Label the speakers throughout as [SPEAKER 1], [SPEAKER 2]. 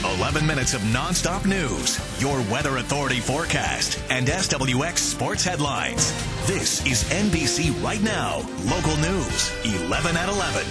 [SPEAKER 1] 11 minutes of nonstop news, your weather authority forecast, and SWX sports headlines. This is NBC Right Now, local news, 11 at 11.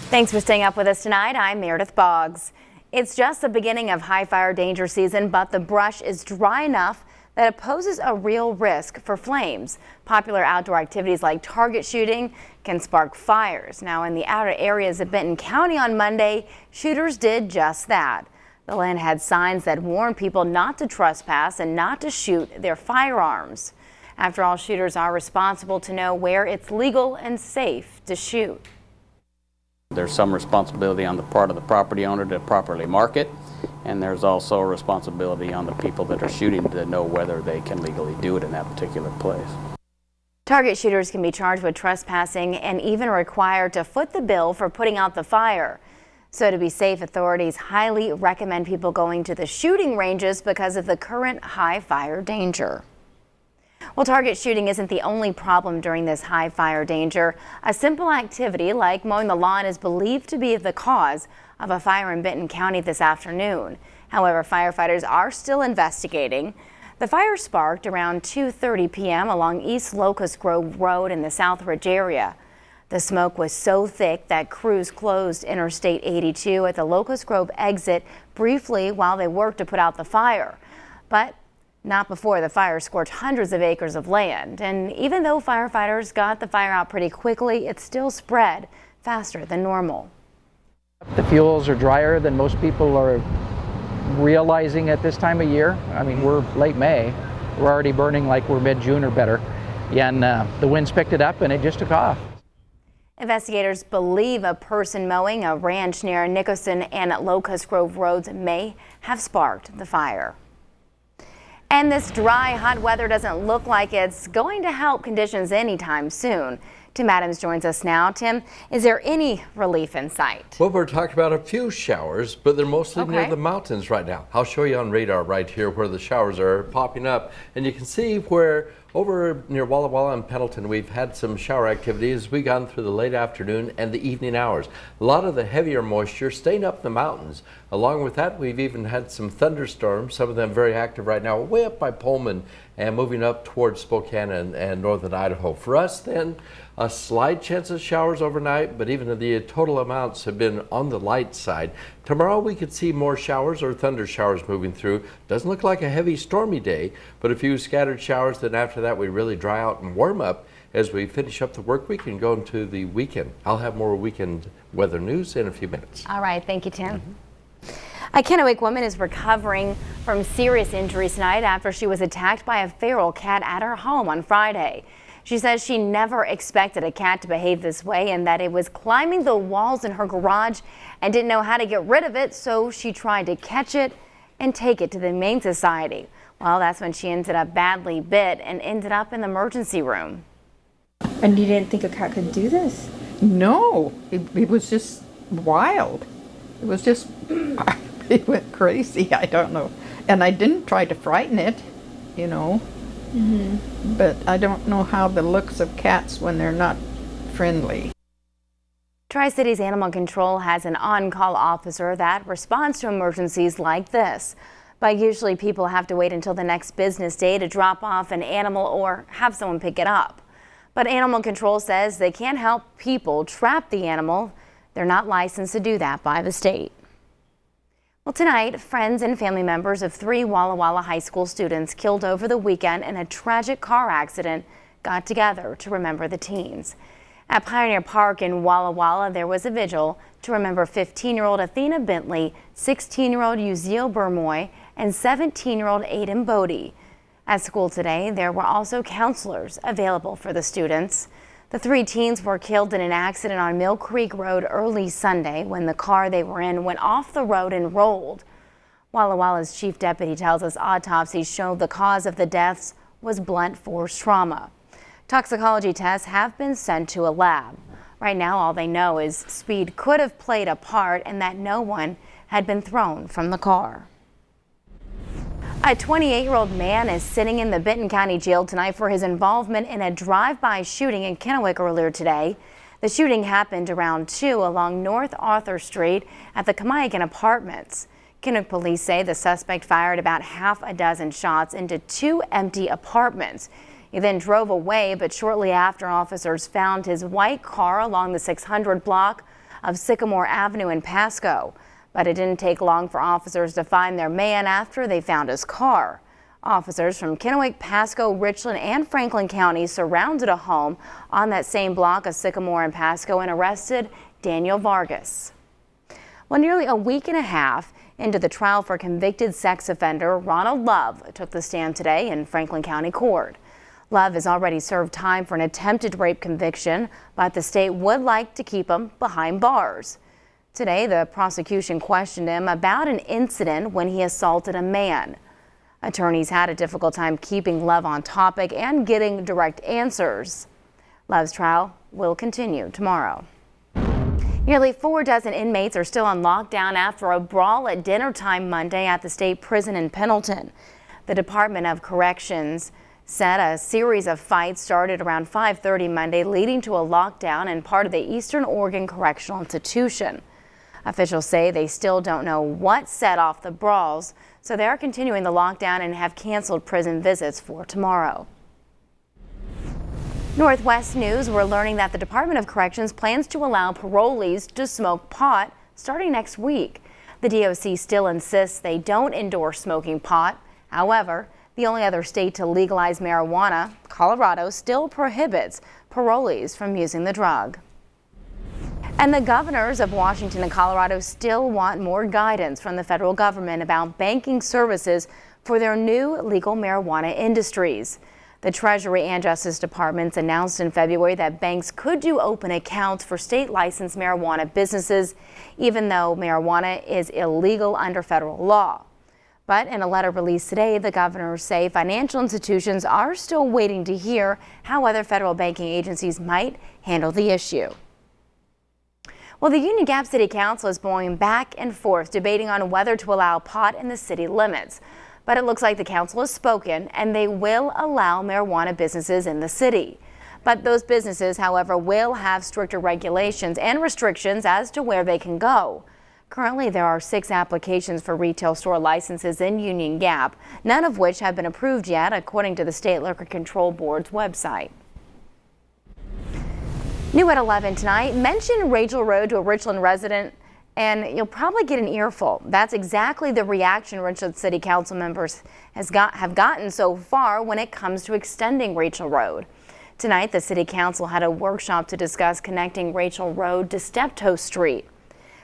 [SPEAKER 2] Thanks for staying up with us tonight. I'm Meredith Boggs. It's just the beginning of high fire danger season, but the brush is dry enough that it poses a real risk for flames. Popular outdoor activities like target shooting can spark fires. Now, in the outer areas of Benton County on Monday, shooters did just that. The land had signs that warned people not to trespass and not to shoot their firearms. After all, shooters are responsible to know where it's legal and safe to shoot.
[SPEAKER 3] There's some responsibility on the part of the property owner to properly mark it, and there's also a responsibility on the people that are shooting to know whether they can legally do it in that particular place.
[SPEAKER 2] Target shooters can be charged with trespassing and even required to foot the bill for putting out the fire. So to be safe, authorities highly recommend people going to the shooting ranges because of the current high fire danger. Well, target shooting isn't the only problem during this high fire danger. A simple activity like mowing the lawn is believed to be the cause of a fire in Benton County this afternoon. However, firefighters are still investigating. The fire sparked around 2:30 p.m. along East Locust Grove Road in the Southridge area. The smoke was so thick that crews closed Interstate 82 at the Locust Grove exit briefly while they worked to put out the fire. But not before the fire scorched hundreds of acres of land. And even though firefighters got the fire out pretty quickly, it still spread faster than normal.
[SPEAKER 4] The fuels are drier than most people are realizing at this time of year. I mean, we're late May. We're already burning like we're mid-June or better. And the winds picked it up and it just took off.
[SPEAKER 2] Investigators believe a person mowing a ranch near Nickerson and Locust Grove roads may have sparked the fire. And this dry, hot weather doesn't look like it's going to help conditions anytime soon. Tim Adams joins us now. Tim, is there any relief in sight?
[SPEAKER 5] Well, we're talking about a few showers, but they're mostly near the mountains right now. I'll show you on radar right here where the showers are popping up. And you can see where over near Walla Walla and Pendleton, we've had some shower activity as we gone through the late afternoon and the evening hours. A lot of the heavier moisture staying up the mountains. Along with that, we've even had some thunderstorms, some of them very active right now, way up by Pullman and moving up towards Spokane and northern Idaho. For us then, a slight chance of showers overnight, but even the total amounts have been on the light side. Tomorrow we could see more showers or thunder showers moving through. Doesn't look like a heavy stormy day, but a few scattered showers. Then after that we really dry out and warm up as we finish up the work week and go into the weekend. I'll have more weekend weather news in a few minutes.
[SPEAKER 2] All right, thank you, Tim. A Kennewick woman is recovering from serious injuries tonight after she was attacked by a feral cat at her home on Friday. She says she never expected a cat to behave this way and that it was climbing the walls in her garage and didn't know how to get rid of it, so she tried to catch it and take it to the Humane Society. Well, that's when she ended up badly bit and ended up in the emergency room.
[SPEAKER 6] And you didn't think a cat could do this?
[SPEAKER 7] No, it was just wild. It was just, it went crazy, I don't know. And I didn't try to frighten it, you know. But I don't know how the looks of cats when they're not friendly.
[SPEAKER 2] Tri-Cities Animal Control has an on-call officer that responds to emergencies like this. But usually people have to wait until the next business day to drop off an animal or have someone pick it up. But Animal Control says they can't help people trap the animal. They're not licensed to do that by the state. Well, tonight, friends and family members of 3 Walla Walla High School students killed over the weekend in a tragic car accident got together to remember the teens. At Pioneer Park in Walla Walla, there was a vigil to remember 15-year-old Athena Bentley, 16-year-old Uziel Burmoy, and 17-year-old Aiden Bodie. At school today, there were also counselors available for the students. The 3 teens were killed in an accident on Mill Creek Road early Sunday when the car they were in went off the road and rolled. Walla Walla's chief deputy tells us autopsies show the cause of the deaths was blunt force trauma. Toxicology tests have been sent to a lab. Right now, all they know is speed could have played a part and that no one had been thrown from the car. A 28-year-old man is sitting in the Benton County Jail tonight for his involvement in a drive-by shooting in Kennewick earlier today. The shooting happened around 2 along North Arthur Street at the Kennewick Apartments. Kennewick police say the suspect fired about half a dozen shots into 2 empty apartments. He then drove away, but shortly after, officers found his white car along the 600 block of Sycamore Avenue in Pasco. But it didn't take long for officers to find their man after they found his car. Officers from Kennewick, Pasco, Richland, and Franklin counties surrounded a home on that same block of Sycamore and Pasco and arrested Daniel Vargas. Well, nearly a week and a half into the trial for convicted sex offender Ronald Love took the stand today in Franklin County Court. Love has already served time for an attempted rape conviction, but the state would like to keep him behind bars. Today, the prosecution questioned him about an incident when he assaulted a man. Attorneys had a difficult time keeping Love on topic and getting direct answers. Love's trial will continue tomorrow. Nearly 4 dozen inmates are still on lockdown after a brawl at dinner time Monday at the state prison in Pendleton. The Department of Corrections said a series of fights started around 5:30 Monday, leading to a lockdown in part of the Eastern Oregon Correctional Institution. Officials say they still don't know what set off the brawls, so they are continuing the lockdown and have canceled prison visits for tomorrow. Northwest News, we're learning that the Department of Corrections plans to allow parolees to smoke pot starting next week. The DOC still insists they don't endorse smoking pot. However, the only other state to legalize marijuana, Colorado, still prohibits parolees from using the drug. And the governors of Washington and Colorado still want more guidance from the federal government about banking services for their new legal marijuana industries. The Treasury and Justice Departments announced in February that banks could do open accounts for state licensed marijuana businesses, even though marijuana is illegal under federal law. But in a letter released today, the governors say financial institutions are still waiting to hear how other federal banking agencies might handle the issue. Well, the Union Gap City Council is going back and forth debating on whether to allow pot in the city limits. But it looks like the council has spoken and they will allow marijuana businesses in the city. But those businesses, however, will have stricter regulations and restrictions as to where they can go. Currently, there are 6 applications for retail store licenses in Union Gap, none of which have been approved yet, according to the State Liquor Control Board's website. New at 11 tonight, mention Rachel Road to a Richland resident and you'll probably get an earful. That's exactly the reaction Richland City Council members have gotten so far when it comes to extending Rachel Road. Tonight, the City Council had a workshop to discuss connecting Rachel Road to Steptoe Street.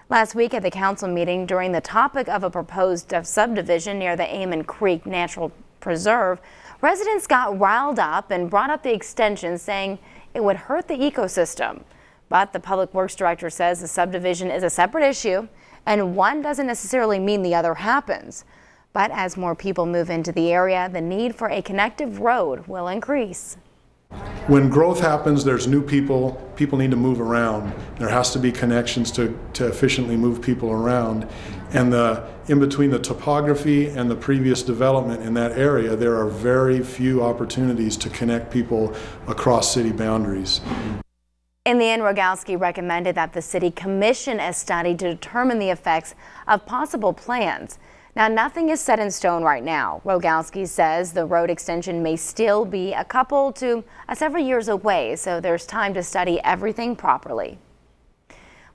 [SPEAKER 2] Last week at the council meeting, during the topic of a proposed subdivision near the Amon Creek Natural Preserve, residents got riled up and brought up the extension, saying it would hurt the ecosystem. But the Public Works Director says the subdivision is a separate issue and one doesn't necessarily mean the other happens. But as more people move into the area, the need for a connective road will increase.
[SPEAKER 8] When growth happens, there's new people need to move around. There has to be connections to efficiently move people around. And in between the topography and the previous development in that area, there are very few opportunities to connect people across city boundaries.
[SPEAKER 2] In the end, Rogowski recommended that the city commission a study to determine the effects of possible plans. Now, nothing is set in stone right now. Rogowski says the road extension may still be a couple to several years away, so there's time to study everything properly.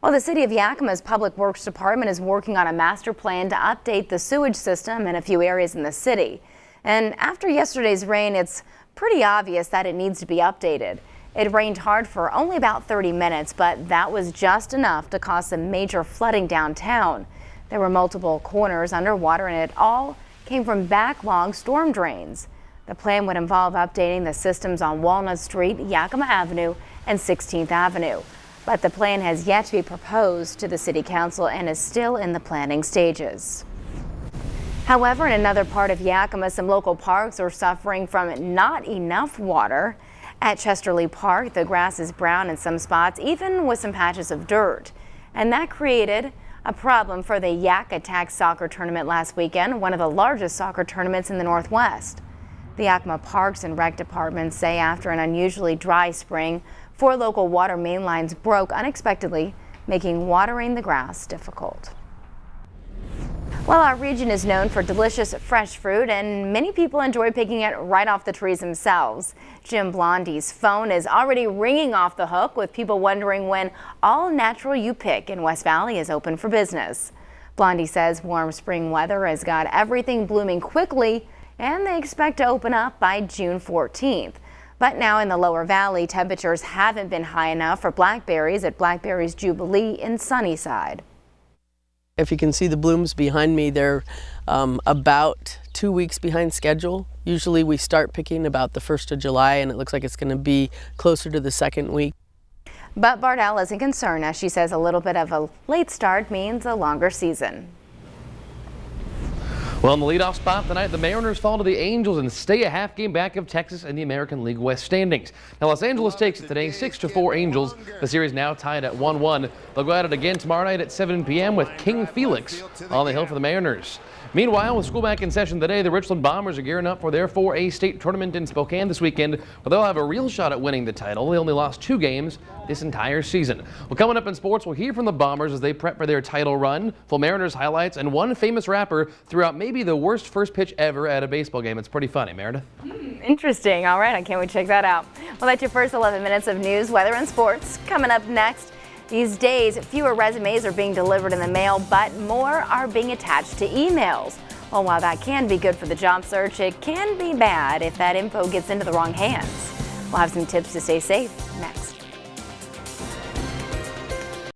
[SPEAKER 2] Well, the City of Yakima's Public Works Department is working on a master plan to update the sewage system in a few areas in the city. And after yesterday's rain, it's pretty obvious that it needs to be updated. It rained hard for only about 30 minutes, but that was just enough to cause some major flooding downtown. There were multiple corners underwater, and it all came from backlog storm drains. The plan would involve updating the systems on Walnut Street, Yakima Avenue, and 16th Avenue. But the plan has yet to be proposed to the City Council and is still in the planning stages. However, in another part of Yakima, some local parks are suffering from not enough water. At Chesterley Park, the grass is brown in some spots, even with some patches of dirt. And that created a problem for the Yak Attack soccer tournament last weekend, one of the largest soccer tournaments in the Northwest. The Yakima Parks and Rec departments say after an unusually dry spring, 4 local water main lines broke unexpectedly, making watering the grass difficult. Well, our region is known for delicious fresh fruit, and many people enjoy picking it right off the trees themselves. Jim Blondie's phone is already ringing off the hook with people wondering when All Natural You Pick in West Valley is open for business. Blondie says warm spring weather has got everything blooming quickly, and they expect to open up by June 14th. But now in the lower valley, temperatures haven't been high enough for blackberries at Blackberries Jubilee in Sunnyside.
[SPEAKER 9] If you can see the blooms behind me, they're about 2 weeks behind schedule. Usually we start picking about the 1st of July, and it looks like it's going to be closer to the 2nd week.
[SPEAKER 2] But Bardell isn't concerned, as she says a little bit of a late start means a longer season.
[SPEAKER 10] Well, in the leadoff spot tonight, the Mariners fall to the Angels and stay a half game back of Texas in the American League West standings. Now, Los Angeles takes it today, 6-4 Angels. The series now tied at 1-1. They'll go at it again tomorrow night at 7 p.m. with King Felix on the hill for the Mariners. Meanwhile, with school back in session today, the Richland Bombers are gearing up for their 4A state tournament in Spokane this weekend, where they'll have a real shot at winning the title. They only lost 2 games this entire season. Well, coming up in sports, we'll hear from the Bombers as they prep for their title run, full Mariners highlights, and one famous rapper threw out maybe the worst first pitch ever at a baseball game. It's pretty funny, Meredith.
[SPEAKER 2] Interesting. All right, I can't wait to check that out. Well, that's your first 11 minutes of news, weather, and sports. Coming up next, these days, fewer resumes are being delivered in the mail, but more are being attached to emails. Well, while that can be good for the job search, it can be bad if that info gets into the wrong hands. We'll have some tips to stay safe next.